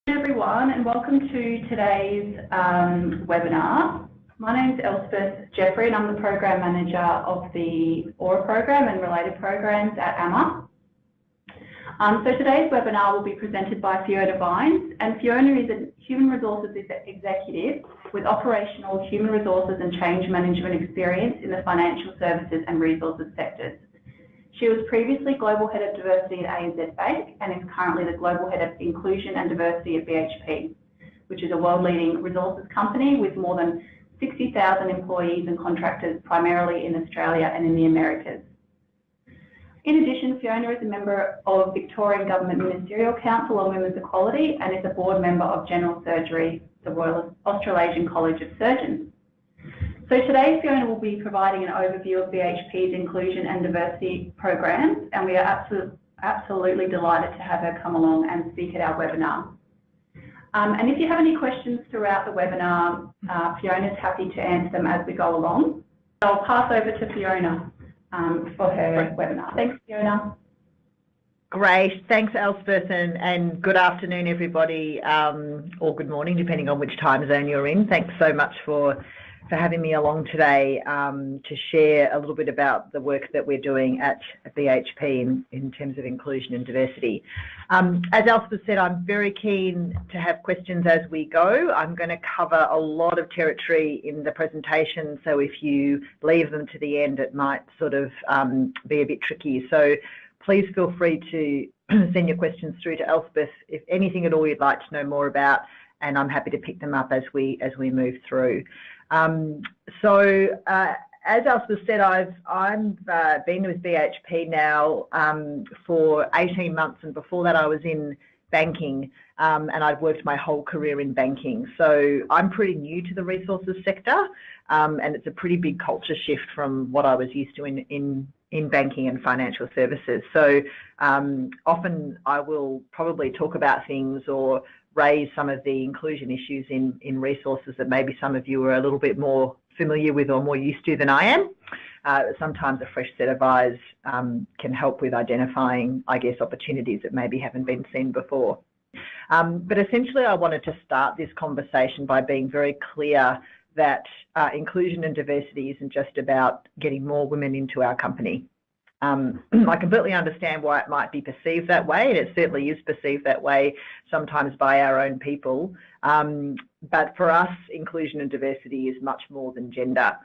Everyone, and welcome to today's webinar. My name is Elspeth Jeffrey and I'm the Program Manager of the AURA program and related programs at AMA. So today's webinar will be presented by Fiona Vines, and Fiona is a Human Resources Executive with operational human resources and change management experience in the financial services and resources sectors. She was previously Global Head of Diversity at ANZ Bank and is currently the Global Head of Inclusion and Diversity at BHP, which is a world-leading resources company with more than 60,000 employees and contractors, primarily in Australia and in the Americas. In addition, Fiona is a member of Victorian Government Ministerial Council on Women's Equality and is a board member of General Surgery, the Royal Australasian College of Surgeons. So today, Fiona will be providing an overview of BHP's inclusion and diversity programs, and we are absolutely delighted to have her come along and speak at our webinar. And if you have any questions throughout the webinar, Fiona's happy to answer them as we go along. So I'll pass over to Fiona for her webinar. Thanks, Fiona. Great, thanks Elspeth, and good afternoon everybody, or good morning depending on which time zone you're in. Thanks so much for having me along today to share a little bit about the work that we're doing at BHP in terms of inclusion and diversity. As Elspeth said, I'm very keen to have questions as we go. I'm going to cover a lot of territory in the presentation, so if you leave them to the end, it might sort of be a bit tricky. So please feel free to send your questions through to Elspeth if anything at all you'd like to know more about, and I'm happy to pick them up as we move through. As Elspeth said, I've been with BHP now for 18 months, and before that I was in banking, and I've worked my whole career in banking. So I'm pretty new to the resources sector, and it's a pretty big culture shift from what I was used to in banking and financial services. So often I will probably talk about things or raise some of the inclusion issues in resources that maybe some of you are a little bit more familiar with or more used to than I am. Sometimes a fresh set of eyes can help with identifying, I guess, opportunities that maybe haven't been seen before. But essentially I wanted to start this conversation by being very clear that inclusion and diversity isn't just about getting more women into our company. I completely understand why it might be perceived that way, and it certainly is perceived that way sometimes by our own people. But for us, inclusion and diversity is much more than gender.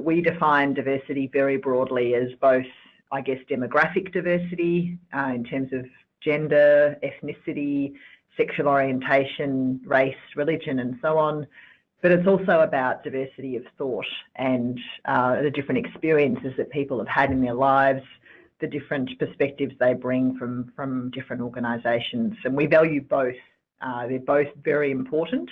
We define diversity very broadly as both, I guess, demographic diversity in terms of gender, ethnicity, sexual orientation, race, religion, and so on. But it's also about diversity of thought and the different experiences that people have had in their lives, the different perspectives they bring from different organisations. And we value both. They're both very important.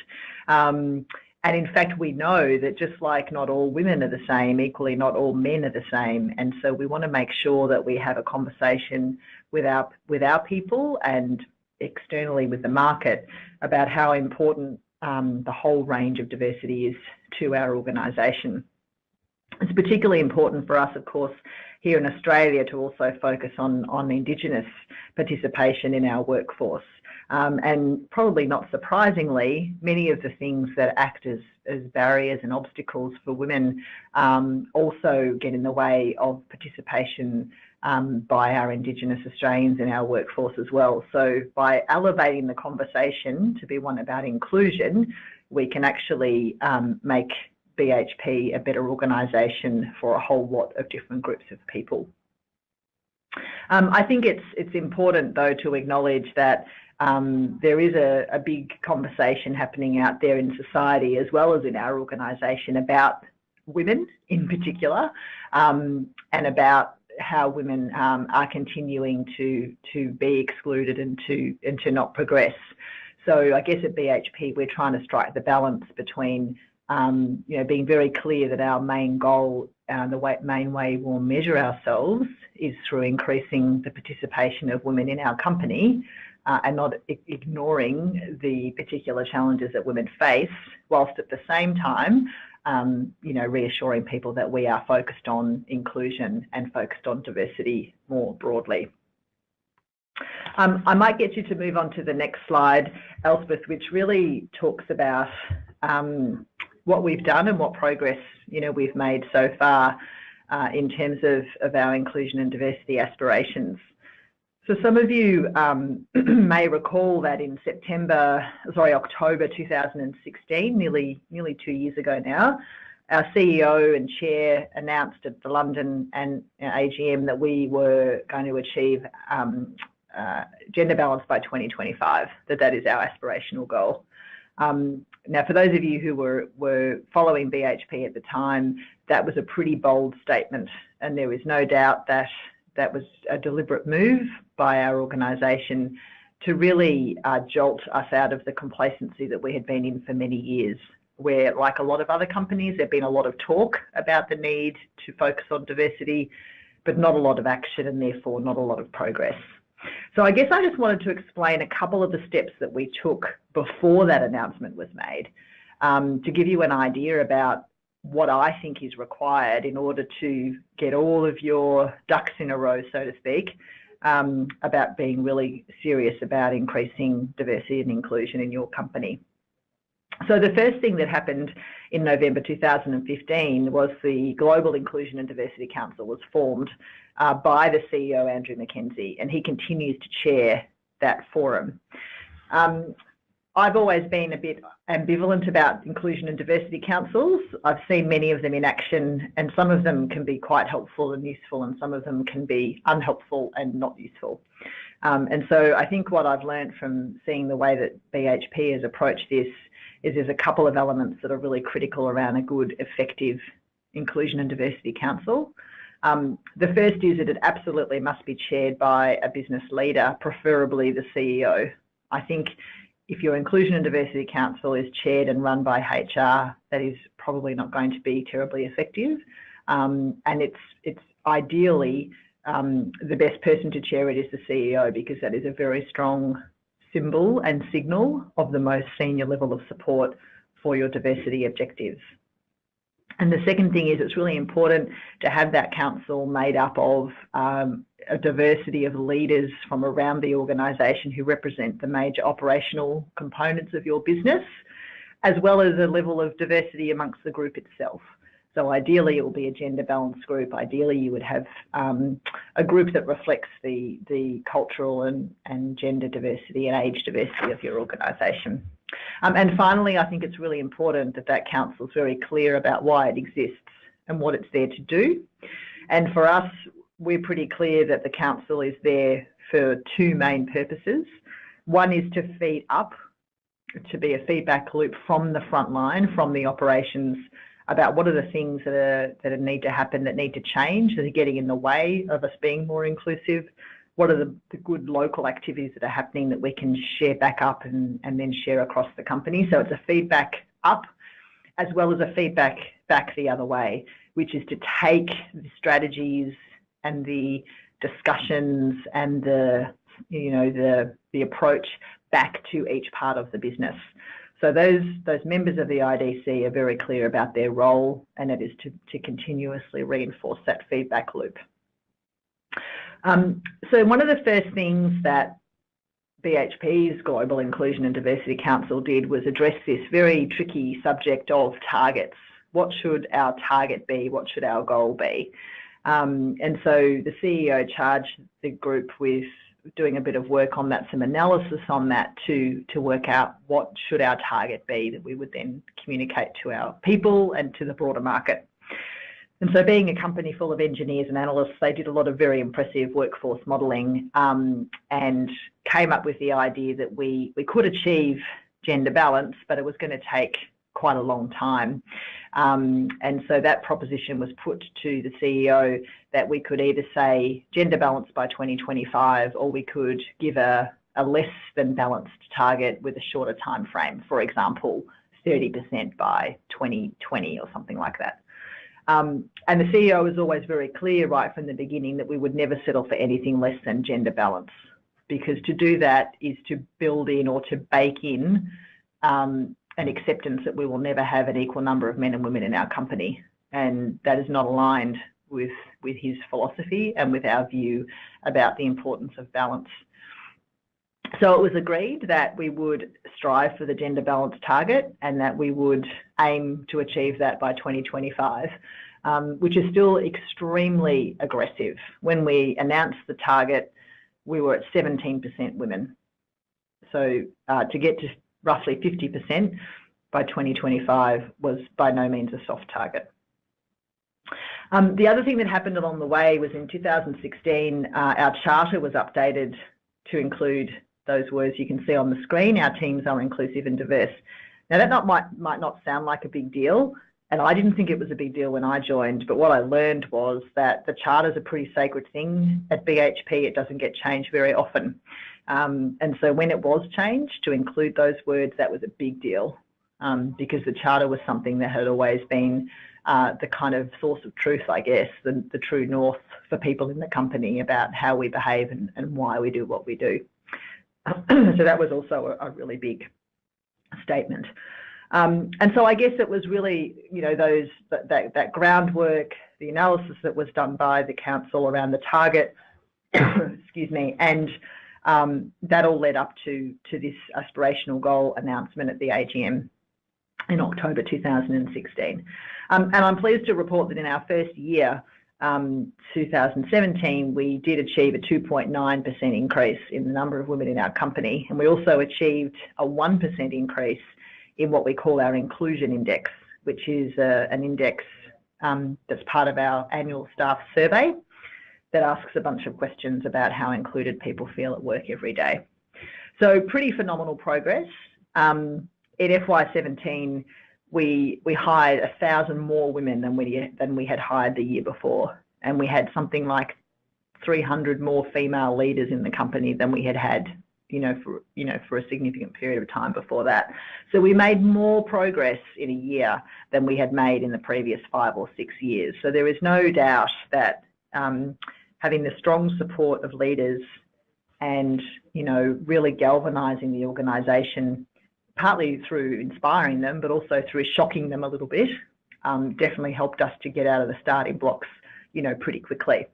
And in fact, we know that just like not all women are the same, equally not all men are the same. And so we want to make sure that we have a conversation with our people and externally with the market about how important the whole range of diversity is to our organisation. It's particularly important for us, of course, here in Australia to also focus on Indigenous participation in our workforce. And probably not surprisingly, many of the things that act as barriers and obstacles for women also get in the way of participation by our Indigenous Australians in our workforce as well. So by elevating the conversation to be one about inclusion, we can actually make BHP a better organisation for a whole lot of different groups of people. I think it's important though to acknowledge that there is a big conversation happening out there in society as well as in our organisation about women in particular, and about how women are continuing to be excluded and to not progress. So I guess at BHP we're trying to strike the balance between being very clear that our main goal, the main way we'll measure ourselves is through increasing the participation of women in our company, and not ignoring the particular challenges that women face, whilst at the same time reassuring people that we are focused on inclusion and focused on diversity more broadly. I might get you to move on to the next slide, Elspeth, which really talks about what we've done and what progress we've made so far in terms of our inclusion and diversity aspirations. So some of you may recall that in October 2016, nearly 2 years ago now, our CEO and chair announced at the London and AGM that we were going to achieve gender balance by 2025, that is our aspirational goal. Now, for those of you who were following BHP at the time, that was a pretty bold statement, and there is no doubt that that was a deliberate move by our organisation to really jolt us out of the complacency that we had been in for many years, where, like a lot of other companies, there'd been a lot of talk about the need to focus on diversity, but not a lot of action and therefore not a lot of progress. So I guess I just wanted to explain a couple of the steps that we took before that announcement was made to give you an idea about what I think is required in order to get all of your ducks in a row, so to speak, about being really serious about increasing diversity and inclusion in your company. So the first thing that happened in November 2015 was the Global Inclusion and Diversity Council was formed by the CEO, Andrew Mackenzie, and he continues to chair that forum. I've always been a bit ambivalent about inclusion and diversity councils. I've seen many of them in action, and some of them can be quite helpful and useful, and some of them can be unhelpful and not useful. And so I think what I've learned from seeing the way that BHP has approached this is there's a couple of elements that are really critical around a good, effective inclusion and diversity council. The first is that it absolutely must be chaired by a business leader, preferably the CEO. I think if your inclusion and diversity council is chaired and run by HR, that is probably not going to be terribly effective. And it's ideally the best person to chair it is the CEO, because that is a very strong symbol and signal of the most senior level of support for your diversity objectives. And the second thing is it's really important to have that council made up of a diversity of leaders from around the organisation who represent the major operational components of your business, as well as a level of diversity amongst the group itself. So ideally it will be a gender balanced group. Ideally you would have a group that reflects the cultural and gender diversity and age diversity of your organisation. And finally, I think it's really important that that council is very clear about why it exists and what it's there to do. And for us, we're pretty clear that the council is there for two main purposes. One is to feed up, to be a feedback loop from the front line, from the operations, about what are the things that need to happen, that need to change, that are getting in the way of us being more inclusive. What are the good local activities that are happening that we can share back up and then share across the company? So it's a feedback up as well as a feedback back the other way, which is to take the strategies and the discussions and the approach back to each part of the business. So those members of the IDC are very clear about their role, and it is to continuously reinforce that feedback loop. So one of the first things that BHP's Global Inclusion and Diversity Council did was address this very tricky subject of targets. What should our target be? What should our goal be? And so the CEO charged the group with doing a bit of work on that, some analysis on that to work out what should our target be that we would then communicate to our people and to the broader market. And so being a company full of engineers and analysts, they did a lot of very impressive workforce modelling and came up with the idea that we could achieve gender balance, but it was going to take quite a long time. And so that proposition was put to the CEO that we could either say gender balance by 2025, or we could give a less than balanced target with a shorter time frame, for example, 30% by 2020 or something like that. And the CEO was always very clear right from the beginning that we would never settle for anything less than gender balance, because to do that is to build in or to bake in an acceptance that we will never have an equal number of men and women in our company. And that is not aligned with his philosophy and with our view about the importance of balance. So it was agreed that we would strive for the gender balance target and that we would aim to achieve that by 2025, which is still extremely aggressive. When we announced the target, we were at 17% women. So to get to roughly 50% by 2025 was by no means a soft target. The other thing that happened along the way was in 2016, our charter was updated to include those words you can see on the screen. Our teams are inclusive and diverse. Now that might not sound like a big deal, and I didn't think it was a big deal when I joined, but what I learned was that the charter is a pretty sacred thing at BHP. It doesn't get changed very often. And so when it was changed to include those words, that was a big deal, because the charter was something that had always been the kind of source of truth, I guess, the true north for people in the company about how we behave and why we do what we do. So that was also a really big statement. And so I guess it was really, you know, that groundwork, the analysis that was done by the council around the target, excuse me, and that all led up to this aspirational goal announcement at the AGM in October 2016. And I'm pleased to report that in our first year, 2017, we did achieve a 2.9% increase in the number of women in our company, and we also achieved a 1% increase in what we call our inclusion index, which is an index that's part of our annual staff survey that asks a bunch of questions about how included people feel at work every day. So pretty phenomenal progress. In FY17, we hired 1,000 more women than we had hired the year before, and we had something like 300 more female leaders in the company than we had for a significant period of time before that. So we made more progress in a year than we had made in the previous 5 or 6 years. So there is no doubt that having the strong support of leaders and, you know, really galvanising the organisation, partly through inspiring them, but also through shocking them a little bit, definitely helped us to get out of the starting blocks, you know, pretty quickly.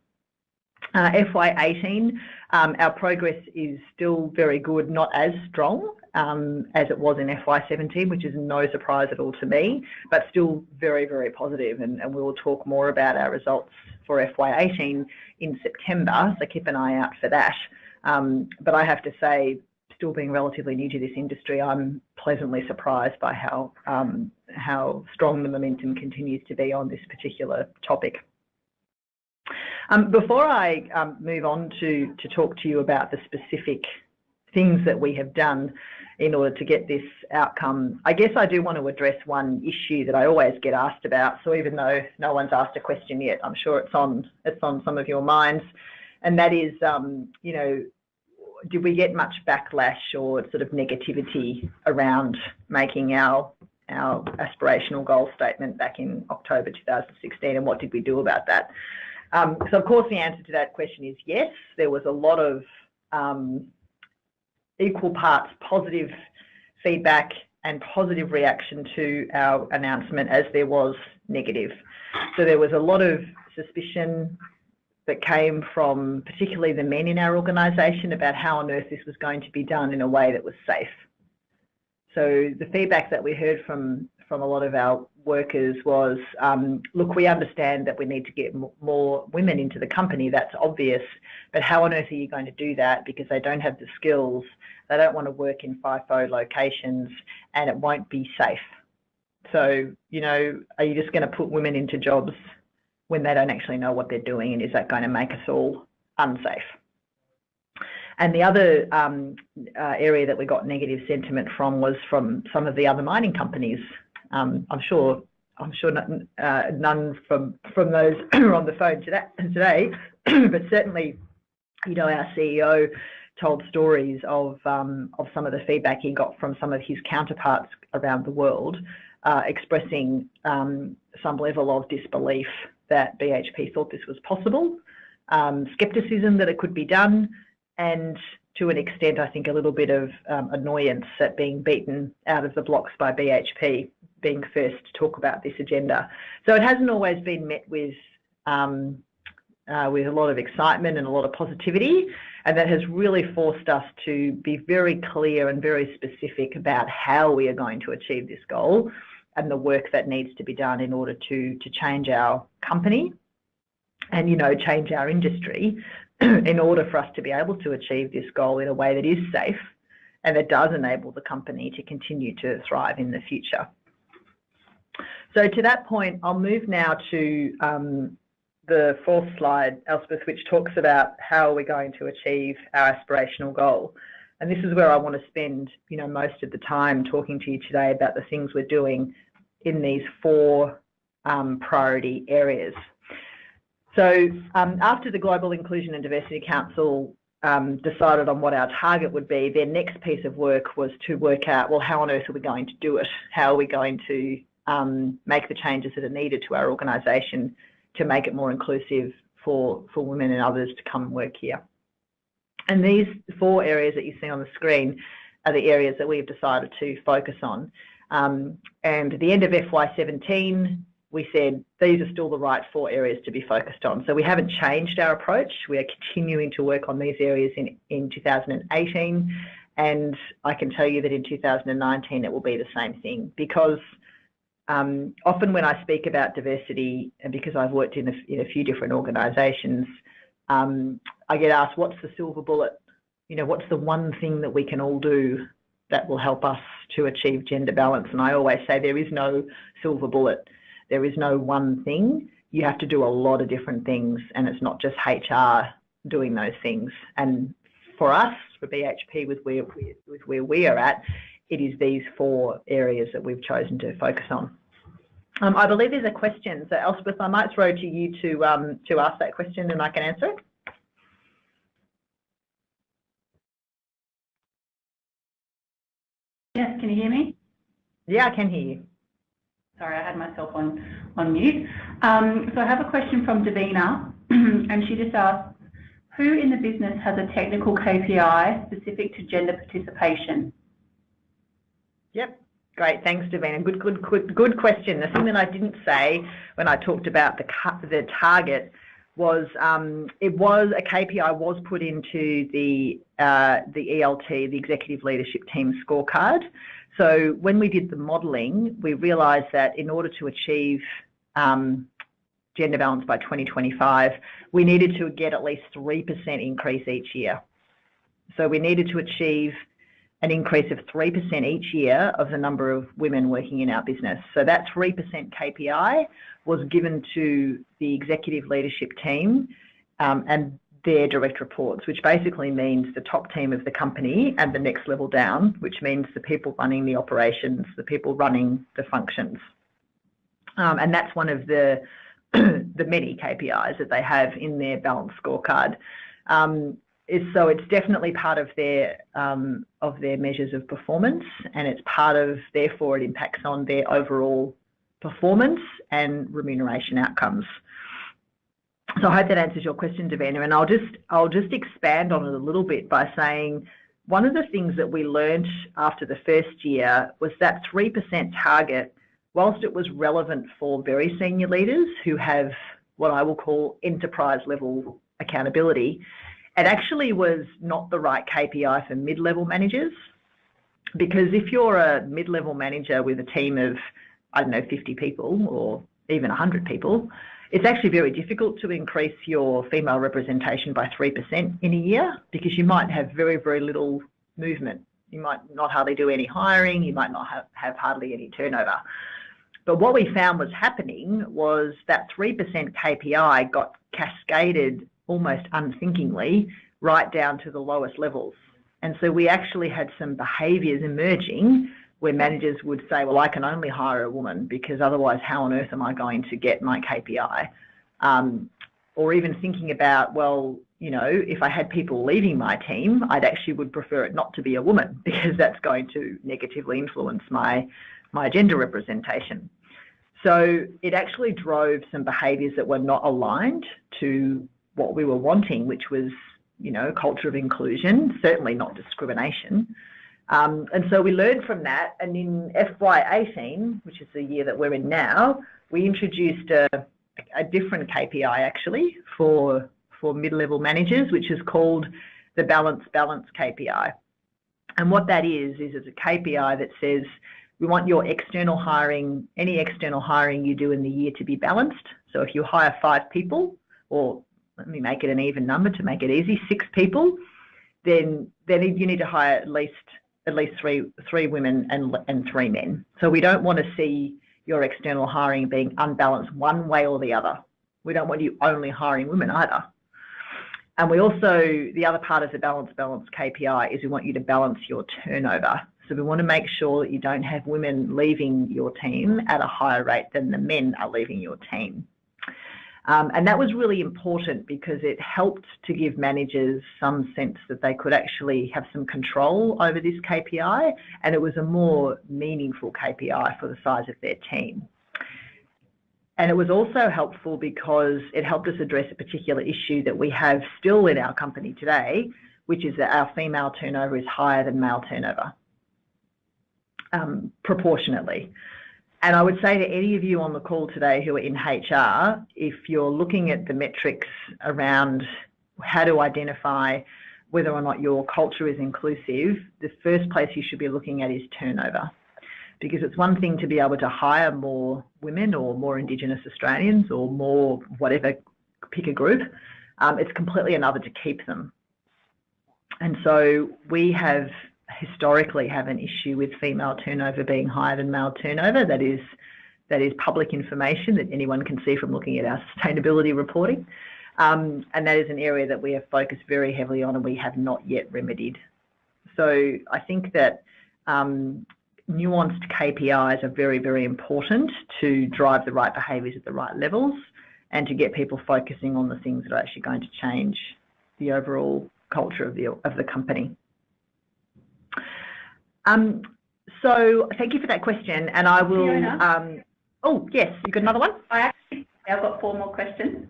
FY18, our progress is still very good, not as strong as it was in FY17, which is no surprise at all to me, but still very, very positive. And we will talk more about our results for FY18 in September, so keep an eye out for that. But I have to say, still being relatively new to this industry, I'm pleasantly surprised by how strong the momentum continues to be on this particular topic. Before I move on to talk to you about the specific things that we have done in order to get this outcome, I guess I do want to address one issue that I always get asked about. So even though no one's asked a question yet, I'm sure it's on some of your minds, and that is, you know, did we get much backlash or sort of negativity around making our aspirational goal statement back in October 2016, and what did we do about that? So of course the answer to that question is yes. There was a lot of equal parts positive feedback and positive reaction to our announcement as there was negative. So there was a lot of suspicion that came from particularly the men in our organisation about how on earth this was going to be done in a way that was safe. So the feedback that we heard from a lot of our workers was, look, we understand that we need to get more women into the company, that's obvious, but how on earth are you going to do that, because they don't have the skills, they don't want to work in FIFO locations, and it won't be safe. So, you know, are you just going to put women into jobs when they don't actually know what they're doing, and is that going to make us all unsafe? And the other area that we got negative sentiment from was from some of the other mining companies. I'm sure none from those who are on the phone today, but certainly, you know, our CEO told stories of some of the feedback he got from some of his counterparts around the world, expressing some level of disbelief that BHP thought this was possible, scepticism that it could be done, and to an extent, I think, a little bit of annoyance at being beaten out of the blocks by BHP being first to talk about this agenda. So it hasn't always been met with a lot of excitement and a lot of positivity. And that has really forced us to be very clear and very specific about how we are going to achieve this goal and the work that needs to be done in order to change our company and, you know, change our industry in order for us to be able to achieve this goal in a way that is safe and that does enable the company to continue to thrive in the future. So to that point, I'll move now to the fourth slide, Elspeth, which talks about how we're going to achieve our aspirational goal. And this is where I want to spend, you know, most of the time talking to you today about the things we're doing in these four priority areas. So after the Global Inclusion and Diversity Council decided on what our target would be, their next piece of work was to work out, well, how on earth are we going to do it? How are we going to make the changes that are needed to our organisation to make it more inclusive for women and others to come and work here? And these four areas that you see on the screen are the areas that we've decided to focus on. And at the end of FY17, we said these are still the right four areas to be focused on. So we haven't changed our approach. We are continuing to work on these areas in 2018. And I can tell you that in 2019, it will be the same thing, because often when I speak about diversity, and because I've worked in a few different organisations, I get asked, what's the silver bullet? You know, what's the one thing that we can all do that will help us to achieve gender balance? And I always say there is no silver bullet. There is no one thing. You have to do a lot of different things, and it's not just HR doing those things. And for us, for BHP, with where we are at, it is these four areas that we've chosen to focus on. I believe there's a question, so Elspeth, I might throw to you to ask that question and I can answer it. Yes, can you hear me? Yeah, I can hear you. Sorry, I had myself on mute. So I have a question from Davina, and she just asked, who in the business has a technical KPI specific to gender participation? Yep. Great, thanks, Davina. Good question. The thing that I didn't say when I talked about the target was it was a KPI was put into the ELT, the Executive Leadership Team scorecard. So when we did the modelling, we realised that in order to achieve gender balance by 2025, we needed to get at least 3% increase each year. So we needed to achieve an increase of 3% each year of the number of women working in our business. So that 3% KPI was given to the executive leadership team and their direct reports, which basically means the top team of the company and the next level down, which means the people running the operations, the people running the functions. And that's one of the many KPIs that they have in their balanced scorecard. So it's definitely part of their measures of performance, and it's part of, therefore, it impacts on their overall performance and remuneration outcomes. So I hope that answers your question, Davina, and I'll just expand on it a little bit by saying one of the things that we learned after the first year was that 3% target, whilst it was relevant for very senior leaders who have what I will call enterprise level accountability, it actually was not the right KPI for mid-level managers, because if you're a mid-level manager with a team of, I don't know, 50 people or even 100 people, it's actually very difficult to increase your female representation by 3% in a year, because you might have very, very little movement. You might not hardly do any hiring, you might not have hardly any turnover. But what we found was happening was that 3% KPI got cascaded almost unthinkingly right down to the lowest levels. And so we actually had some behaviours emerging where managers would say, well, I can only hire a woman because otherwise how on earth am I going to get my KPI? Or even thinking about, well, you know, if I had people leaving my team, I'd actually would prefer it not to be a woman because that's going to negatively influence my gender representation. So it actually drove some behaviours that were not aligned to what we were wanting, which was, you know, culture of inclusion, certainly not discrimination. And so we learned from that, and in FY18, which is the year that we're in now, we introduced a different KPI actually for mid-level managers, which is called the balance KPI. And what that is it's a KPI that says we want your external hiring, any external hiring you do in the year to be balanced. So if you hire 5 people, or let me make it an even number to make it easy, 6 people, then you need to hire at least three women and 3 men. So we don't want to see your external hiring being unbalanced one way or the other. We don't want you only hiring women either. And we also, the other part of the balance KPI is we want you to balance your turnover. So we want to make sure that you don't have women leaving your team at a higher rate than the men are leaving your team. And that was really important because it helped to give managers some sense that they could actually have some control over this KPI, and it was a more meaningful KPI for the size of their team. And it was also helpful because it helped us address a particular issue that we have still in our company today, which is that our female turnover is higher than male turnover, proportionately. And I would say to any of you on the call today who are in HR, if you're looking at the metrics around how to identify whether or not your culture is inclusive, the first place you should be looking at is turnover. Because it's one thing to be able to hire more women or more Indigenous Australians or more whatever, pick a group. It's completely another to keep them. And so we have historically have an issue with female turnover being higher than male turnover. That is public information that anyone can see from looking at our sustainability reporting. And that is an area that we have focused very heavily on and we have not yet remedied. So I think that nuanced KPIs are very, very important to drive the right behaviours at the right levels and to get people focusing on the things that are actually going to change the overall culture of the company. So thank you for that question, and I will. Oh yes, you got another one? I've got 4 more questions.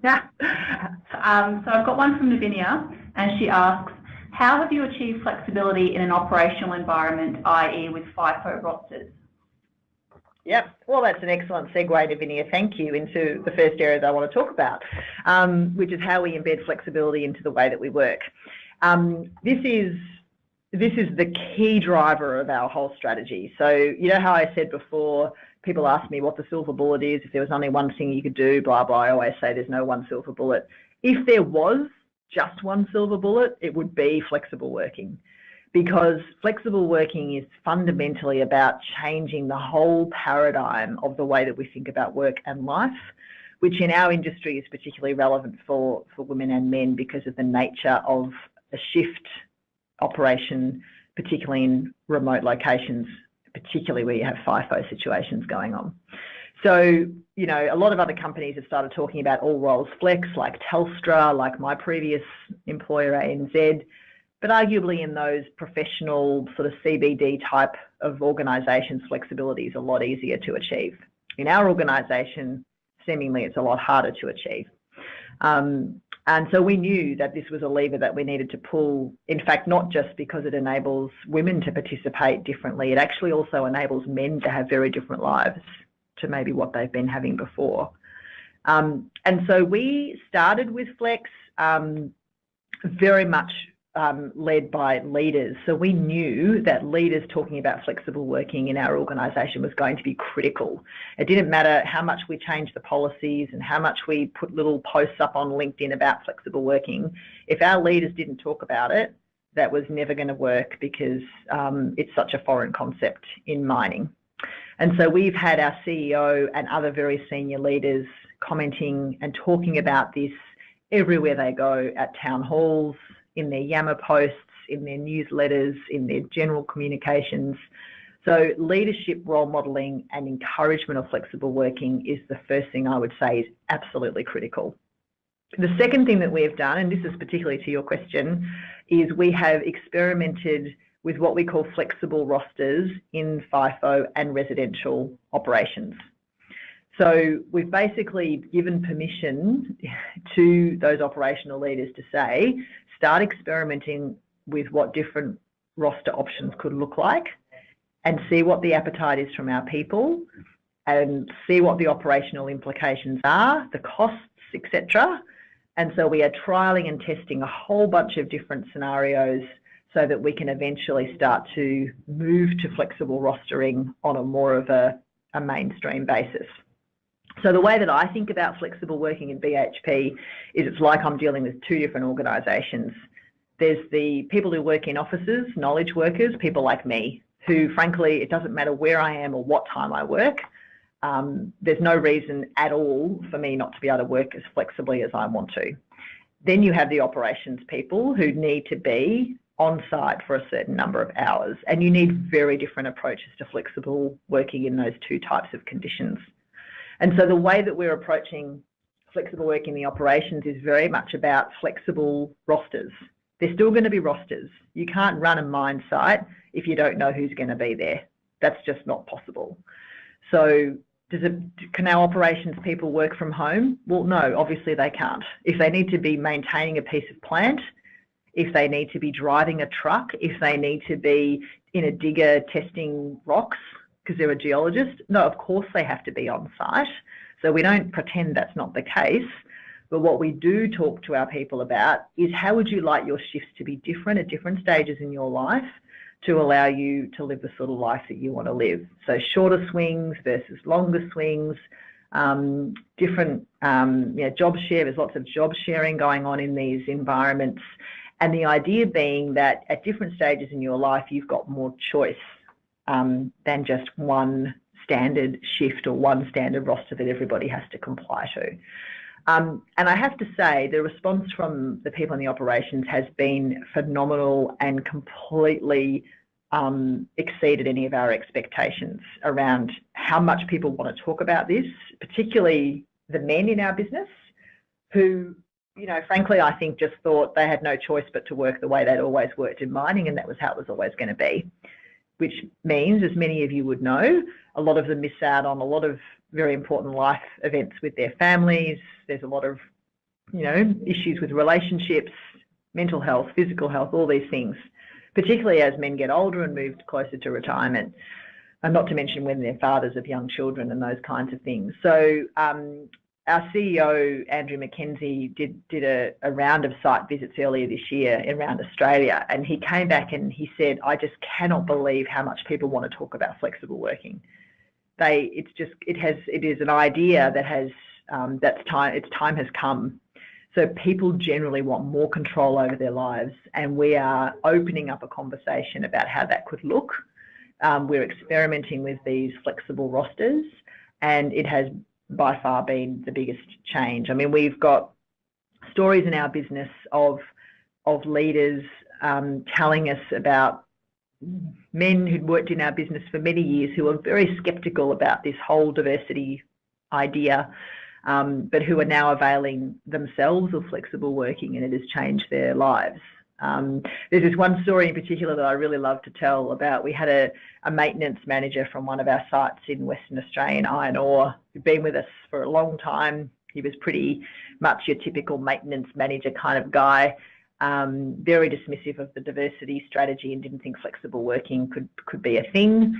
Yeah. So I've got one from Lavinia, and she asks, how have you achieved flexibility in an operational environment, i.e. with FIFO rosters? Yep, well that's an excellent segue, Lavinia, thank you, into the first area that I want to talk about, which is how we embed flexibility into the way that we work. This is the key driver of our whole strategy. So you know how I said before, people ask me what the silver bullet is, if there was only one thing you could do, blah, blah, I always say there's no one silver bullet. If there was just one silver bullet, it would be flexible working, because flexible working is fundamentally about changing the whole paradigm of the way that we think about work and life, which in our industry is particularly relevant for women and men because of the nature of a shift operation, particularly in remote locations, particularly where you have FIFO situations going on. So, you know, a lot of other companies have started talking about all roles flex, like Telstra, like my previous employer, ANZ, but arguably in those professional sort of CBD type of organisations, flexibility is a lot easier to achieve. In our organisation, seemingly it's a lot harder to achieve. And so we knew that this was a lever that we needed to pull, in fact, not just because it enables women to participate differently, it actually also enables men to have very different lives to maybe what they've been having before. And so we started with Flex very much led by leaders. So we knew that leaders talking about flexible working in our organisation was going to be critical. It didn't matter how much we changed the policies and how much we put little posts up on LinkedIn about flexible working. If our leaders didn't talk about it, that was never going to work because it's such a foreign concept in mining. And so we've had our CEO and other very senior leaders commenting and talking about this everywhere they go, at town halls, in their Yammer posts, in their newsletters, in their general communications. So leadership, role modelling and encouragement of flexible working is the first thing I would say is absolutely critical. The second thing that we have done, and this is particularly to your question, is we have experimented with what we call flexible rosters in FIFO and residential operations. So we've basically given permission to those operational leaders to say, start experimenting with what different roster options could look like and see what the appetite is from our people and see what the operational implications are, the costs, etc. And so we are trialling and testing a whole bunch of different scenarios so that we can eventually start to move to flexible rostering on a more of a mainstream basis. So the way that I think about flexible working in BHP is it's like I'm dealing with two different organisations. There's the people who work in offices, knowledge workers, people like me, who frankly, it doesn't matter where I am or what time I work. There's no reason at all for me not to be able to work as flexibly as I want to. Then you have the operations people who need to be on site for a certain number of hours, and you need very different approaches to flexible working in those two types of conditions. And so the way that we're approaching flexible work in the operations is very much about flexible rosters. They're still going to be rosters. You can't run a mine site if you don't know who's going to be there. That's just not possible. So can our operations people work from home? Well, no, obviously they can't. If they need to be maintaining a piece of plant, if they need to be driving a truck, if they need to be in a digger testing rocks because they're a geologist, no, of course they have to be on site. So we don't pretend that's not the case. But what we do talk to our people about is how would you like your shifts to be different at different stages in your life to allow you to live the sort of life that you want to live. So shorter swings versus longer swings, different job share. There's lots of job sharing going on in these environments. And the idea being that at different stages in your life, you've got more choice than just one standard shift or one standard roster that everybody has to comply to. And I have to say the response from the people in the operations has been phenomenal and completely exceeded any of our expectations around how much people want to talk about this, particularly the men in our business who, frankly, I think just thought they had no choice but to work the way they'd always worked in mining, and that was how it was always going to be, which means, as many of you would know, a lot of them miss out on a lot of very important life events with their families. There's a lot of, issues with relationships, mental health, physical health, all these things, particularly as men get older and move closer to retirement, and not to mention when they're fathers of young children and those kinds of things. So our CEO, Andrew McKenzie, did a round of site visits earlier this year around Australia, and he came back and he said, I just cannot believe how much people want to talk about flexible working. It is an idea that has its time has come. So people generally want more control over their lives, and we are opening up a conversation about how that could look. We're experimenting with these flexible rosters, and it has by far been the biggest change. I mean, we've got stories in our business of leaders telling us about men who'd worked in our business for many years who are very sceptical about this whole diversity idea, but who are now availing themselves of flexible working, and it has changed their lives. There's this one story in particular that I really love to tell about. We had a maintenance manager from one of our sites in Western Australia in iron ore who'd been with us for a long time. He was pretty much your typical maintenance manager kind of guy, very dismissive of the diversity strategy and didn't think flexible working could be a thing.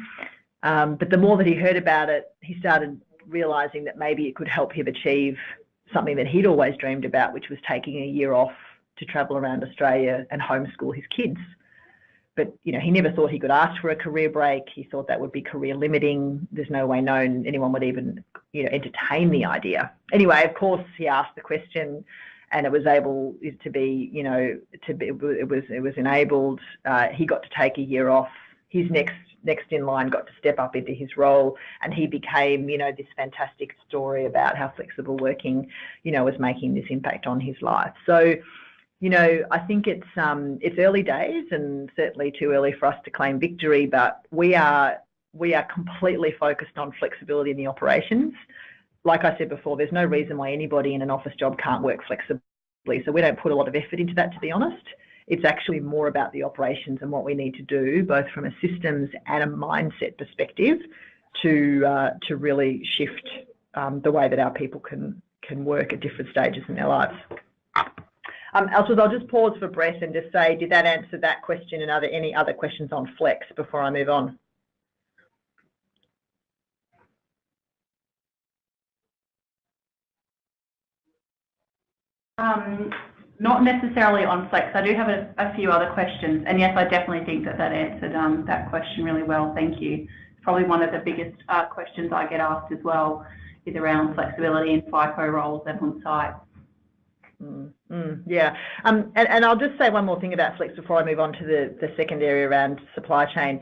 But the more that he heard about it, he started realising that maybe it could help him achieve something that he'd always dreamed about, which was taking a year off to travel around Australia and homeschool his kids. But, he never thought he could ask for a career break. He thought that would be career limiting. There's no way known anyone would even, entertain the idea. Anyway, of course, he asked the question, and it was able to be, it was enabled. He got to take a year off. His next in line got to step up into his role, and he became, this fantastic story about how flexible working, was making this impact on his life. So, I think it's early days and certainly too early for us to claim victory, but we are completely focused on flexibility in the operations. Like I said before, there's no reason why anybody in an office job can't work flexibly, so we don't put a lot of effort into that, to be honest. It's actually more about the operations and what we need to do, both from a systems and a mindset perspective, to really shift the way that our people can work at different stages in their lives. Elspeth, I'll just pause for breath and just say, did that answer that question, and are there any other questions on flex before I move on? Not necessarily on flex. I do have a few other questions, and yes, I definitely think that answered that question really well. Thank you. Probably one of the biggest questions I get asked as well is around flexibility in FIFO roles and on site. Yeah, and I'll just say one more thing about flex before I move on to the second area around supply chain.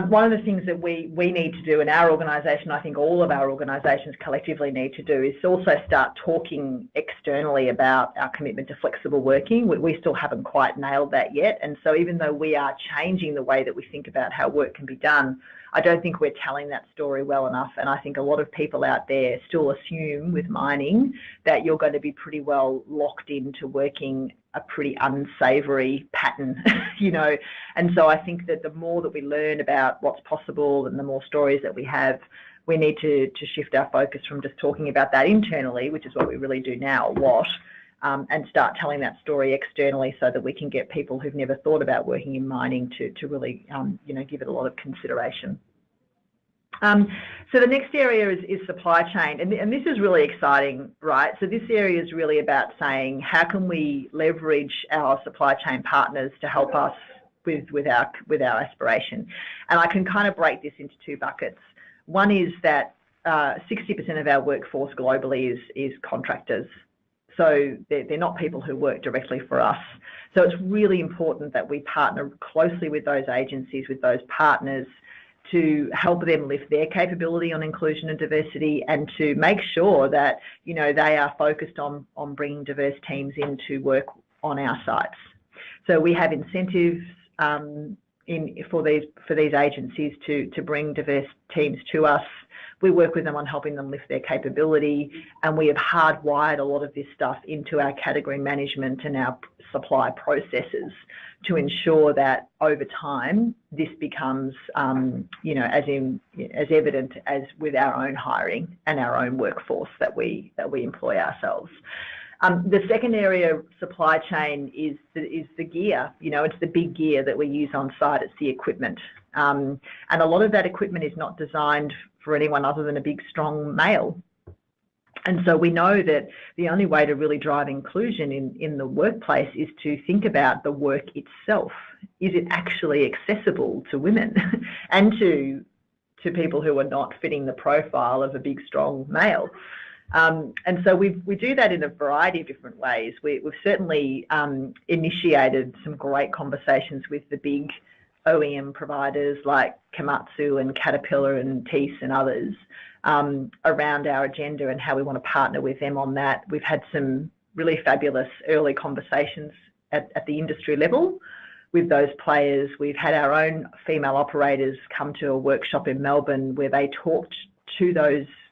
One of the things that we need to do in our organisation, I think all of our organisations collectively need to do, is also start talking externally about our commitment to flexible working. We still haven't quite nailed that yet, and so even though we are changing the way that we think about how work can be done, I don't think we're telling that story well enough, and I think a lot of people out there still assume with mining that you're going to be pretty well locked into working a pretty unsavoury pattern, you know, and so I think that the more that we learn about what's possible and the more stories that we have, we need to shift our focus from just talking about that internally, which is what we really do now a lot, and start telling that story externally so that we can get people who've never thought about working in mining to really, you know, give it a lot of consideration. So the next area is supply chain, and this is really exciting, right? So this area is really about saying how can we leverage our supply chain partners to help us with our aspiration, and I can kind of break this into two buckets. One is that 60% of our workforce globally is contractors. So they're not people who work directly for us. So it's really important that we partner closely with those agencies, with those partners, to help them lift their capability on inclusion and diversity, and to make sure that, you know, they are focused on bringing diverse teams in to work on our sites. So we have incentives for these agencies to bring diverse teams to us. We work with them on helping them lift their capability, and we have hardwired a lot of this stuff into our category management and our supply processes to ensure that over time this becomes, you know, as evident as with our own hiring and our own workforce that we employ ourselves. The second area of supply chain is the gear. You know, it's the big gear that we use on site. It's the equipment, and a lot of that equipment is not designed for anyone other than a big, strong male. And so we know that the only way to really drive inclusion in the workplace is to think about the work itself. Is it actually accessible to women and to people who are not fitting the profile of a big, strong male? And so we do that in a variety of different ways. We've certainly initiated some great conversations with the big OEM providers like Komatsu and Caterpillar and Thiess and others around our agenda and how we want to partner with them on that. We've had some really fabulous early conversations at the industry level with those players. We've had our own female operators come to a workshop in Melbourne where they talked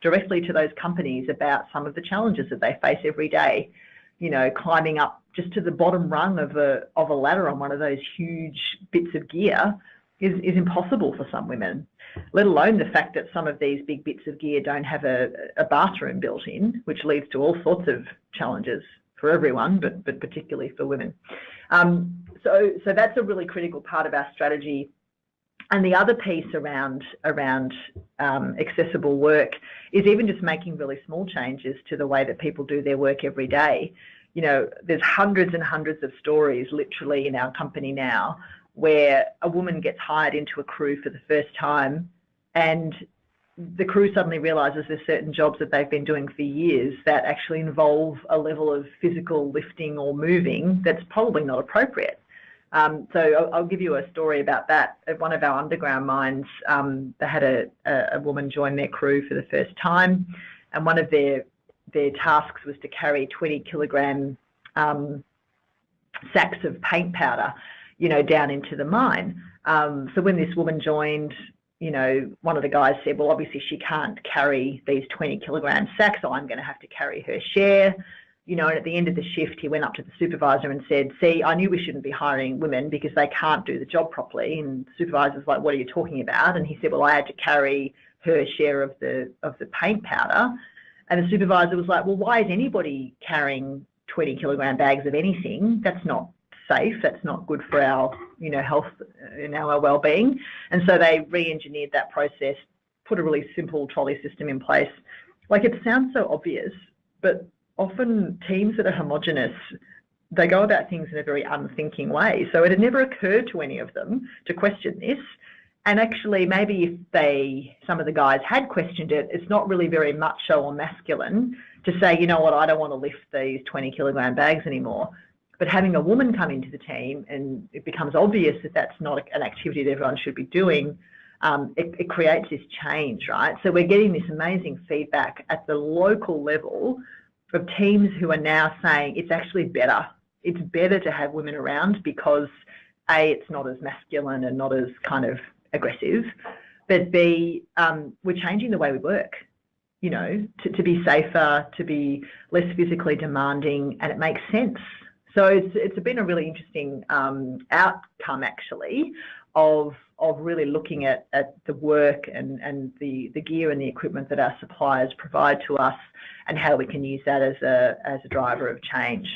directly to those companies about some of the challenges that they face every day. You know, climbing up just to the bottom rung of a ladder on one of those huge bits of gear is impossible for some women, let alone the fact that some of these big bits of gear don't have a bathroom built in, which leads to all sorts of challenges for everyone, but particularly for women. So that's a really critical part of our strategy. And the other piece around accessible work is even just making really small changes to the way that people do their work every day. You know, there's hundreds and hundreds of stories literally in our company now where a woman gets hired into a crew for the first time and the crew suddenly realises there's certain jobs that they've been doing for years that actually involve a level of physical lifting or moving that's probably not appropriate. So I'll give you a story about that. At one of our underground mines, they had a woman join their crew for the first time, and one of their tasks was to carry 20 kilogram sacks of paint powder, you know, down into the mine. So when this woman joined, you know, one of the guys said, well, obviously she can't carry these 20 kilogram sacks, so I'm going to have to carry her share. You know, and at the end of the shift, he went up to the supervisor and said, see, I knew we shouldn't be hiring women because they can't do the job properly. And the supervisor's like, what are you talking about? And he said, well, I had to carry her share of the paint powder. And the supervisor was like, well, why is anybody carrying 20 kilogram bags of anything? That's not safe. That's not good for our, you know, health and our well-being. And so they re-engineered that process, put a really simple trolley system in place. Like, it sounds so obvious, but often teams that are homogenous, they go about things in a very unthinking way. So it had never occurred to any of them to question this. And actually, maybe if some of the guys had questioned it, it's not really very macho or masculine to say, you know what, I don't want to lift these 20-kilogram bags anymore. But having a woman come into the team, and it becomes obvious that that's not an activity that everyone should be doing, it creates this change, right? So we're getting this amazing feedback at the local level of teams who are now saying it's actually better. It's better to have women around because A, it's not as masculine and not as kind of aggressive, but B, we're changing the way we work, you know, to be safer, to be less physically demanding, and it makes sense. So it's been a really interesting outcome, actually, of really looking at the work and the gear and the equipment that our suppliers provide to us, and how we can use that as a driver of change.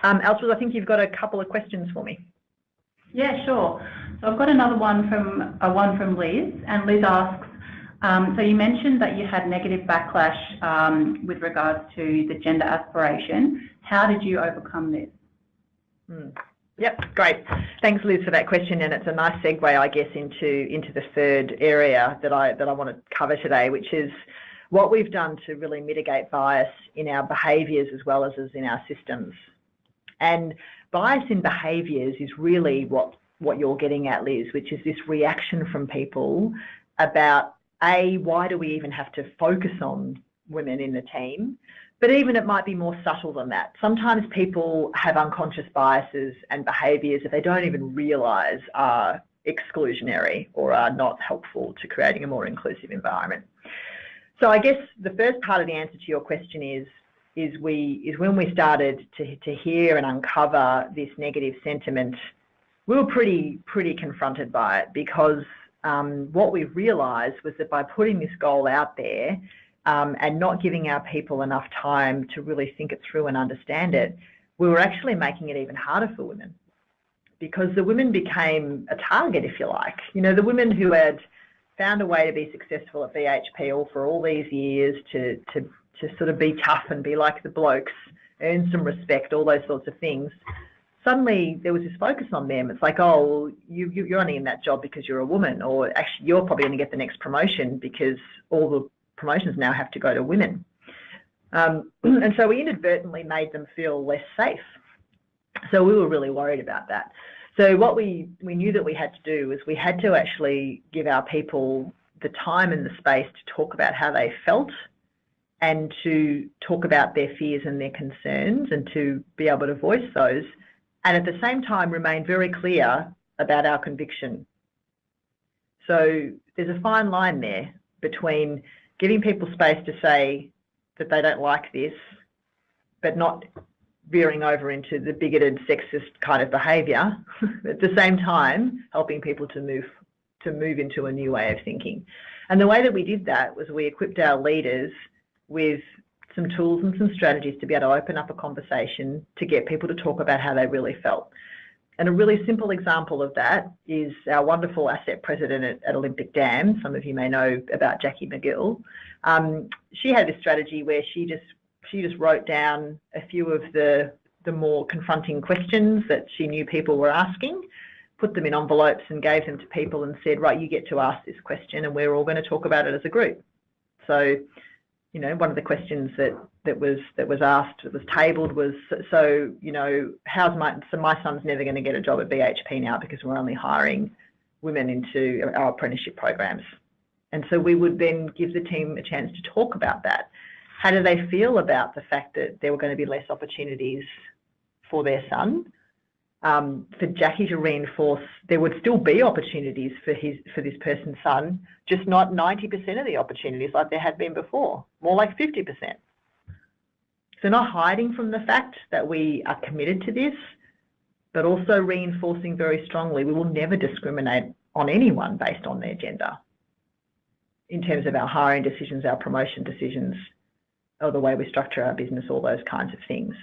Elspeth, I think you've got a couple of questions for me. Yeah, sure. So I've got another one from Liz, and Liz asks, so you mentioned that you had negative backlash with regards to the gender aspiration. How did you overcome this? Yep, great. Thanks, Liz, for that question, and it's a nice segue, I guess, into the third area that I want to cover today, which is what we've done to really mitigate bias in our behaviours as well as in our systems. And bias in behaviours is really what you're getting at, Liz, which is this reaction from people about, A, why do we even have to focus on women in the team? But even it might be more subtle than that. Sometimes people have unconscious biases and behaviours that they don't even realise are exclusionary or are not helpful to creating a more inclusive environment. So I guess the first part of the answer to your question is when we started to hear and uncover this negative sentiment, we were pretty confronted by it, because what we realised was that by putting this goal out there and not giving our people enough time to really think it through and understand it, we were actually making it even harder for women, because the women became a target, if you like. You know, the women who had found a way to be successful at BHP for all these years, to sort of be tough and be like the blokes, earn some respect, all those sorts of things. Suddenly there was this focus on them. It's like, oh, you're only in that job because you're a woman, or actually you're probably going to get the next promotion because all the promotions now have to go to women. And so we inadvertently made them feel less safe. So we were really worried about that. So what we knew that we had to do was we had to actually give our people the time and the space to talk about how they felt, and to talk about their fears and their concerns, and to be able to voice those, and at the same time remain very clear about our conviction. So there's a fine line there between giving people space to say that they don't like this, but not veering over into the bigoted, sexist kind of behaviour, at the same time helping people to move into a new way of thinking. And the way that we did that was we equipped our leaders with some tools and some strategies to be able to open up a conversation, to get people to talk about how they really felt. And a really simple example of that is our wonderful asset president at Olympic Dam. Some of you may know about Jackie McGill. She had this strategy where she just wrote down a few of the more confronting questions that she knew people were asking, put them in envelopes and gave them to people and said, right, you get to ask this question and we're all going to talk about it as a group. So, you know, one of the questions that was asked, that was tabled, was, so, you know, my son's never going to get a job at BHP now because we're only hiring women into our apprenticeship programs. And so we would then give the team a chance to talk about that. How do they feel about the fact that there were going to be less opportunities for their son? For Jackie to reinforce there would still be opportunities for this person's son, just not 90% of the opportunities like there had been before, more like 50%. So not hiding from the fact that we are committed to this, but also reinforcing very strongly we will never discriminate on anyone based on their gender in terms of our hiring decisions, our promotion decisions, or the way we structure our business, all those kinds of things.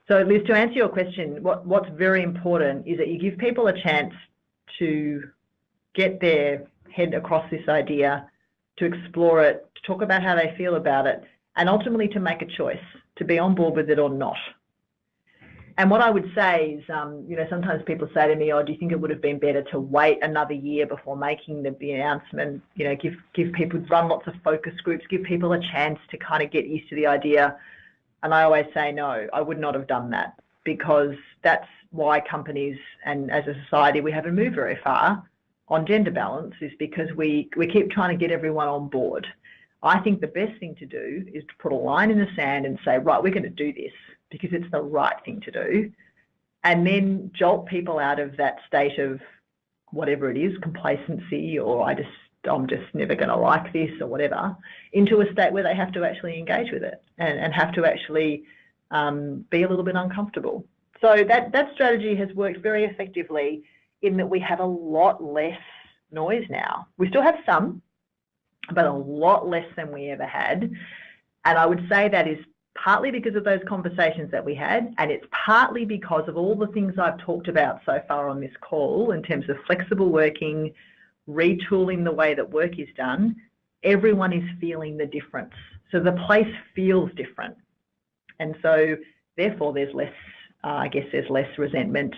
So, Liz, to answer your question, what's very important is that you give people a chance to get their head across this idea, to explore it, to talk about how they feel about it, and ultimately to make a choice, to be on board with it or not. And what I would say is, you know, sometimes people say to me, oh, do you think it would have been better to wait another year before making the announcement? You know, give people, run lots of focus groups, give people a chance to kind of get used to the idea. And I always say, no, I would not have done that, because that's why companies and as a society we haven't moved very far on gender balance, is because we keep trying to get everyone on board. I think the best thing to do is to put a line in the sand and say, right, we're going to do this because it's the right thing to do, and then jolt people out of that state of whatever it is, complacency, or I'm just never going to like this or whatever, into a state where they have to actually engage with it and have to actually be a little bit uncomfortable. So that strategy has worked very effectively in that we have a lot less noise now. We still have some, but a lot less than we ever had. And I would say that is partly because of those conversations that we had, and it's partly because of all the things I've talked about so far on this call in terms of flexible working, retooling the way that work is done. Everyone is feeling the difference. So the place feels different. And so therefore there's less, I guess there's less resentment,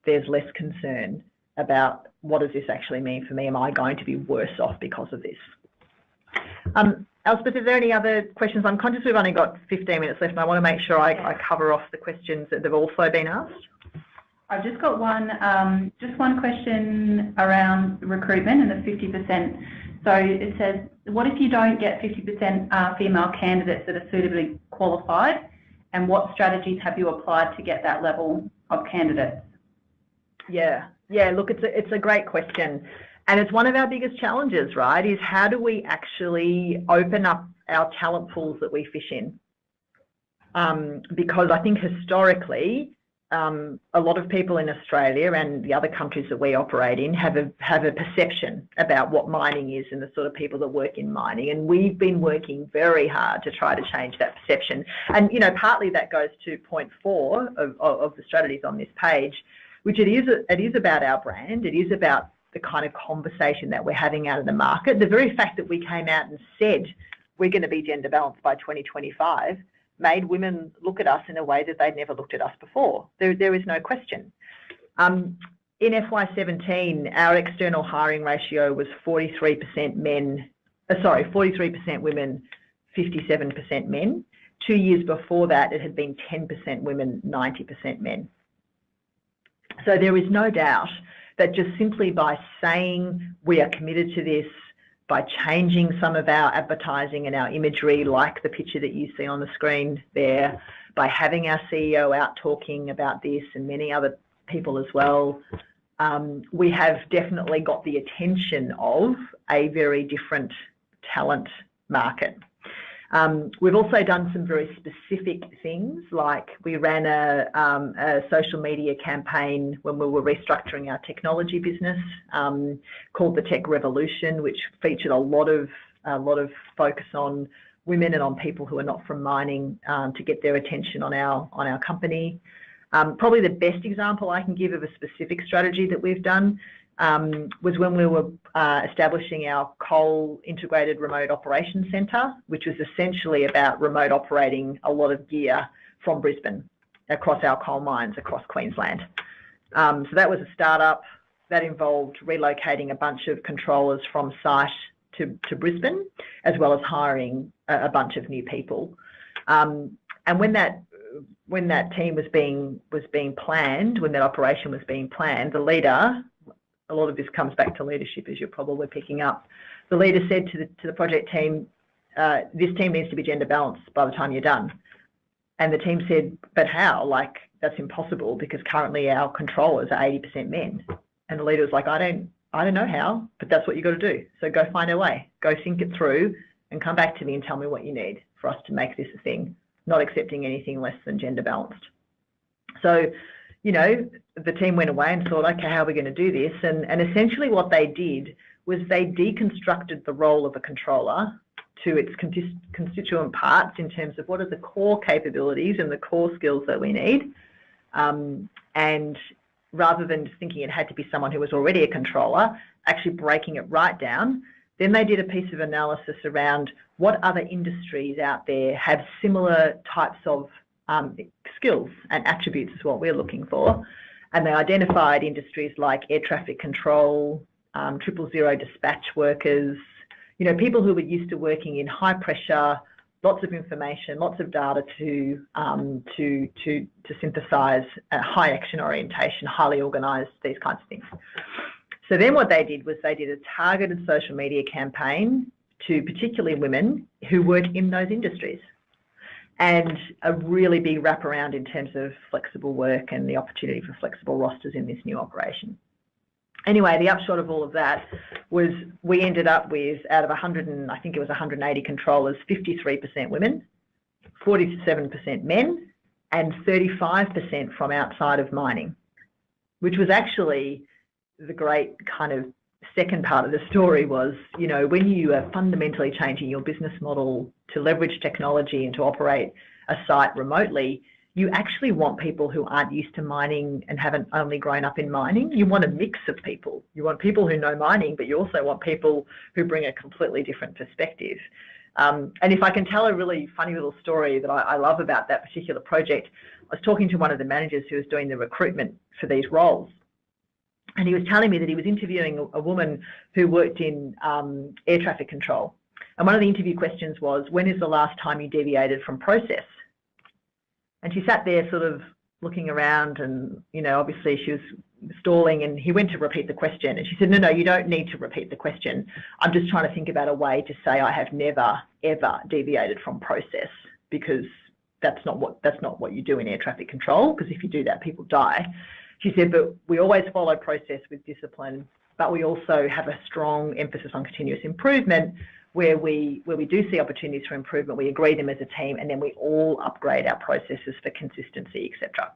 there's less concern about what does this actually mean for me? Am I going to be worse off because of this? Elspeth, is there any other questions? I'm conscious we've only got 15 minutes left, and I want to make sure I cover off the questions that have also been asked. I've just got one question around recruitment and the 50%. So it says, what if you don't get 50% female candidates that are suitably qualified, and what strategies have you applied to get that level of candidates? Yeah, look, it's a great question. And it's one of our biggest challenges, right, is how do we actually open up our talent pools that we fish in? Because I think historically, a lot of people in Australia and the other countries that we operate in have a perception about what mining is and the sort of people that work in mining. And we've been working very hard to try to change that perception. And, you know, partly that goes to point 4 of the strategies on this page, which it is about our brand. It is about the kind of conversation that we're having out of the market. The very fact that we came out and said we're going to be gender balanced by 2025 made women look at us in a way that they'd never looked at us before. There is no question. In FY17, our external hiring ratio was 43% women, 57% men. 2 years before that, it had been 10% women, 90% men. So there is no doubt that just simply by saying we are committed to this, by changing some of our advertising and our imagery, like the picture that you see on the screen there, by having our CEO out talking about this and many other people as well, we have definitely got the attention of a very different talent market. We've also done some very specific things, like we ran a social media campaign when we were restructuring our technology business called the Tech Revolution, which featured a lot of focus on women and on people who are not from mining to get their attention on our company. Probably the best example I can give of a specific strategy that we've done was when we were establishing our coal integrated remote operations centre, which was essentially about remote operating a lot of gear from Brisbane across our coal mines across Queensland. So that was a startup that involved relocating a bunch of controllers from site to Brisbane, as well as hiring a bunch of new people. And when that team was being planned, when that operation was being planned, the leader, a lot of this comes back to leadership, as you're probably picking up. The leader said to the project team, this team needs to be gender balanced by the time you're done. And the team said, but how? Like, that's impossible because currently our controllers are 80% men. And the leader was like, I don't know how, but that's what you've got to do. So go find a way, go think it through and come back to me and tell me what you need for us to make this a thing, not accepting anything less than gender balanced. So, you know, the team went away and thought, okay, how are we going to do this? And essentially what they did was they deconstructed the role of a controller to its constituent parts in terms of what are the core capabilities and the core skills that we need. And rather than just thinking it had to be someone who was already a controller, actually breaking it right down, Then they did a piece of analysis around what other industries out there have similar types of skills and attributes is what we're looking for. And they identified industries like air traffic control, 000 dispatch workers, you know, people who were used to working in high pressure, lots of information, lots of data to synthesize, high action orientation, highly organized, these kinds of things. So then what they did was they did a targeted social media campaign to particularly women who work in those industries, and a really big wraparound in terms of flexible work and the opportunity for flexible rosters in this new operation. Anyway, the upshot of all of that was we ended up with, out of 180 controllers, 53% women, 47% men, and 35% from outside of mining, which was actually the great kind of second part of the story. Was, you know, when you are fundamentally changing your business model to leverage technology and to operate a site remotely, you actually want people who aren't used to mining and haven't only grown up in mining. You want a mix of people. You want people who know mining, but you also want people who bring a completely different perspective. And if I can tell a really funny little story that I love about that particular project, I was talking to one of the managers who was doing the recruitment for these roles. And he was telling me that he was interviewing a woman who worked in air traffic control. And one of the interview questions was, when is the last time you deviated from process? And she sat there sort of looking around and, you know, obviously she was stalling, and he went to repeat the question. And she said, no, you don't need to repeat the question. I'm just trying to think about a way to say I have never, ever deviated from process, because that's not what you do in air traffic control, because if you do that, people die. She said, but we always follow process with discipline, but we also have a strong emphasis on continuous improvement, where we do see opportunities for improvement, we agree them as a team, and then we all upgrade our processes for consistency, etc.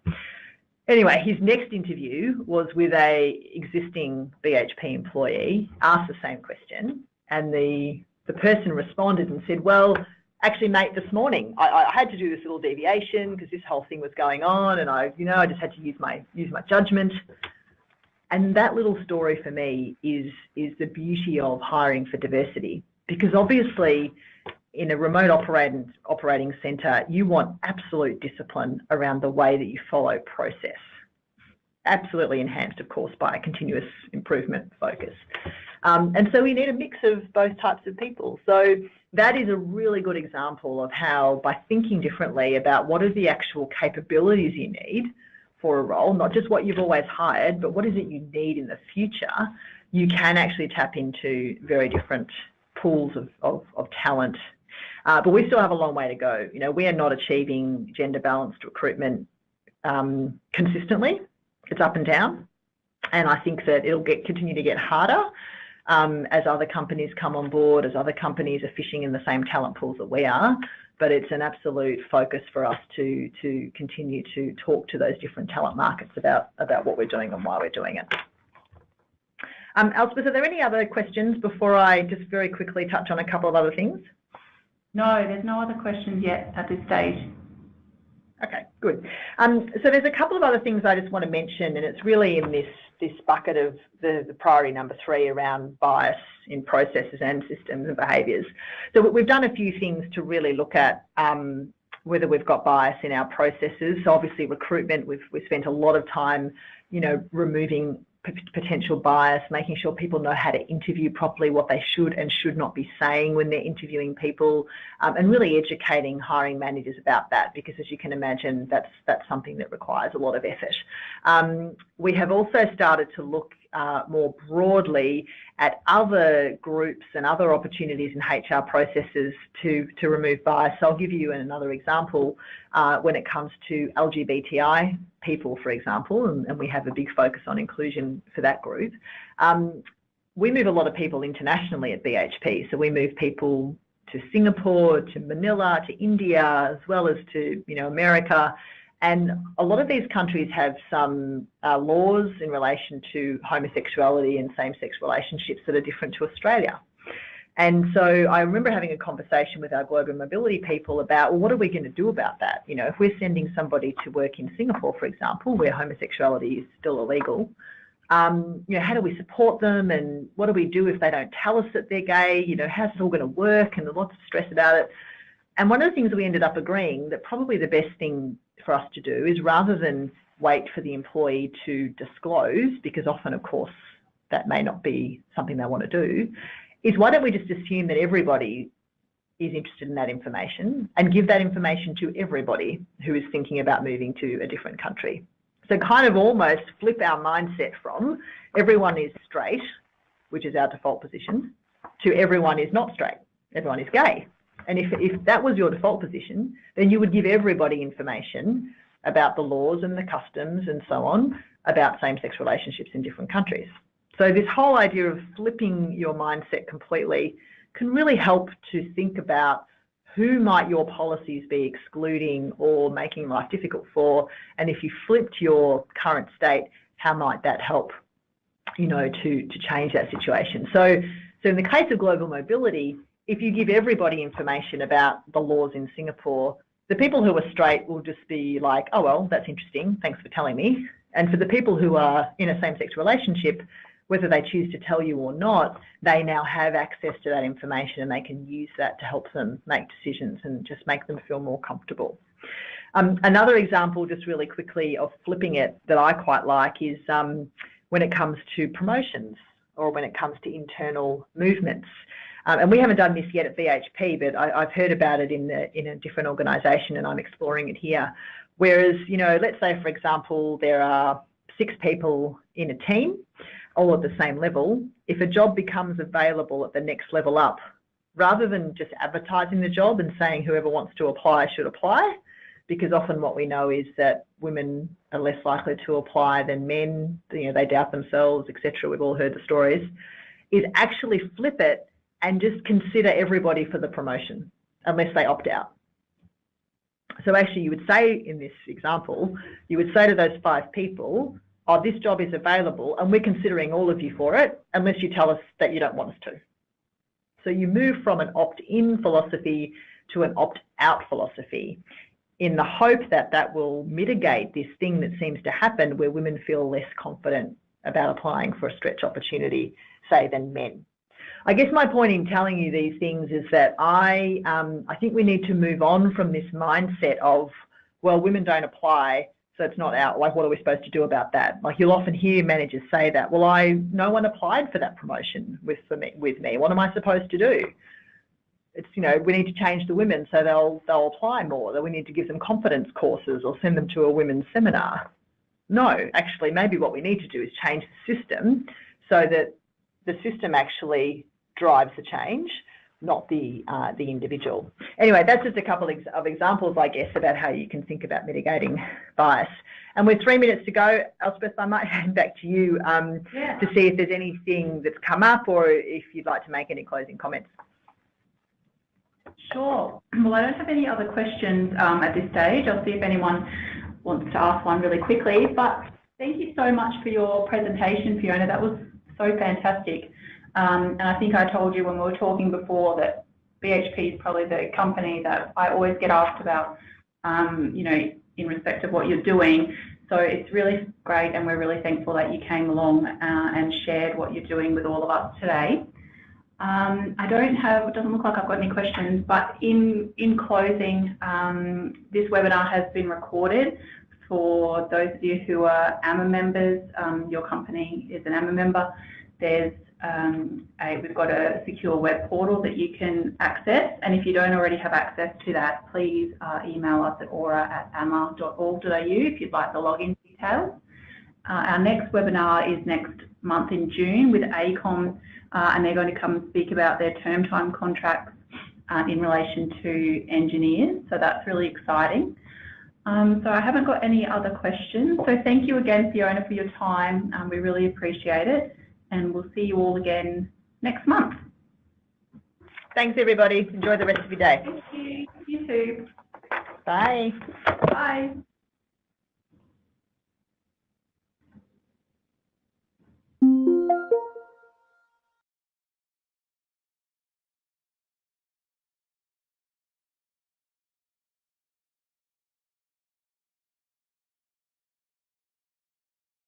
Anyway, his next interview was with a existing BHP employee, asked the same question, and the person responded and said, well, actually, mate, this morning I had to do this little deviation because this whole thing was going on, and I just had to use my judgment. And that little story for me is the beauty of hiring for diversity, because obviously in a remote operating centre, you want absolute discipline around the way that you follow process, absolutely enhanced, of course, by a continuous improvement focus. And so we need a mix of both types of people. So that is a really good example of how, by thinking differently about what are the actual capabilities you need for a role, not just what you've always hired, but what is it you need in the future, you can actually tap into very different pools of talent. But we still have a long way to go. You know, we are not achieving gender balanced recruitment consistently. It's up and down. And I think that it'll continue to get harder as other companies come on board, as other companies are fishing in the same talent pools that we are. But it's an absolute focus for us to continue to talk to those different talent markets about what we're doing and why we're doing it. Elspeth, are there any other questions before I just very quickly touch on a couple of other things? No, there's no other questions yet at this stage. Okay, good. So there's a couple of other things I just want to mention, and it's really in this bucket of the priority number 3 around bias in processes and systems and behaviours. So we've done a few things to really look at whether we've got bias in our processes. So obviously recruitment, we've spent a lot of time, you know, removing potential bias, making sure people know how to interview properly, what they should and should not be saying when they're interviewing people, and really educating hiring managers about that, because as you can imagine, that's something that requires a lot of effort. We have also started to look more broadly at other groups and other opportunities in HR processes to remove bias. So I'll give you another example when it comes to LGBTI people, for example, and we have a big focus on inclusion for that group. We move a lot of people internationally at BHP, so we move people to Singapore, to Manila, to India, as well as to, you know, America. And a lot of these countries have some laws in relation to homosexuality and same-sex relationships that are different to Australia. And so I remember having a conversation with our global mobility people about, well, what are we going to do about that? You know, if we're sending somebody to work in Singapore, for example, where homosexuality is still illegal, How do we support them, and what do we do if they don't tell us that they're gay? How's it all going to work? And there's lots of stress about it. And one of the things we ended up agreeing that probably the best thing for us to do is, rather than wait for the employee to disclose, because often, of course, that may not be something they want to do, is why don't we just assume that everybody is interested in that information and give that information to everybody who is thinking about moving to a different country. So kind of almost flip our mindset from everyone is straight, which is our default position, to everyone is not straight, everyone is gay. And if that was your default position, then you would give everybody information about the laws and the customs and so on about same-sex relationships in different countries. So this whole idea of flipping your mindset completely can really help to think about who might your policies be excluding or making life difficult for, and if you flipped your current state, how might that help, to change that situation. So in the case of global mobility, if you give everybody information about the laws in Singapore, the people who are straight will just be like, oh, well, that's interesting, thanks for telling me. And for the people who are in a same-sex relationship, whether they choose to tell you or not, they now have access to that information and they can use that to help them make decisions and just make them feel more comfortable. Another example, just really quickly, of flipping it that I quite like is when it comes to promotions or when it comes to internal movements. And we haven't done this yet at BHP, but I've heard about it in a different organisation, and I'm exploring it here. Whereas, let's say, for example, there are 6 people in a team, all at the same level. If a job becomes available at the next level up, rather than just advertising the job and saying whoever wants to apply should apply, because often what we know is that women are less likely to apply than men, they doubt themselves, etc. We've all heard the stories, is actually flip it and just consider everybody for the promotion, unless they opt out. So actually you would say, in this example, you would say to those 5 people, oh, this job is available and we're considering all of you for it, unless you tell us that you don't want us to. So you move from an opt-in philosophy to an opt-out philosophy, in the hope that that will mitigate this thing that seems to happen where women feel less confident about applying for a stretch opportunity, say, than men. I guess my point in telling you these things is that I think we need to move on from this mindset of, well, women don't apply, so it's not out. Like, what are we supposed to do about that? Like, you'll often hear managers say that, well, no one applied for that promotion with me. What am I supposed to do? It's, we need to change the women so they'll apply more, that we need to give them confidence courses or send them to a women's seminar. No, actually, maybe what we need to do is change the system so that the system actually drives the change, not the individual. Anyway, that's just a couple of examples, I guess, about how you can think about mitigating bias. And with 3 minutes to go, Elspeth, I might hand back to you to see if there's anything that's come up or if you'd like to make any closing comments. Sure. Well, I don't have any other questions at this stage. I'll see if anyone wants to ask one really quickly. But thank you so much for your presentation, Fiona. That was so fantastic. And I think I told you when we were talking before that BHP is probably the company that I always get asked about, in respect of what you're doing. So it's really great, and we're really thankful that you came along and shared what you're doing with all of us today. It doesn't look like I've got any questions, but in closing, this webinar has been recorded for those of you who are AMA members. Your company is an AMA member. We've got a secure web portal that you can access, and if you don't already have access to that, please email us at aura@ama.org.au if you'd like the login details. Our next webinar is next month in June with ACOM, and they're going to come and speak about their term time contracts in relation to engineers, so that's really exciting. So I haven't got any other questions, so thank you again, Fiona, for your time. We really appreciate it, and we'll see you all again next month. Thanks, everybody. Enjoy the rest of your day. Thank you. You too. Bye. Bye.